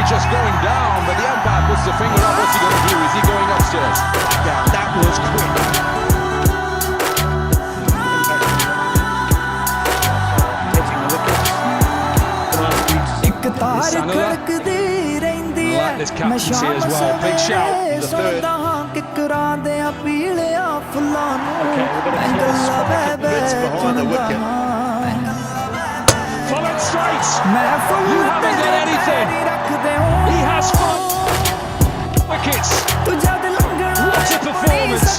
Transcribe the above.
Just going down, but the umpire puts the finger up. What's he going to do? Is he going upstairs? Yeah, that was quick. Getting the wickets. I like this captaincy as well. Big shout. The third. Okay, we're going to spike bits behind the wicket. Followed straight. You haven't got anything. He has 4 wickets. What a performance.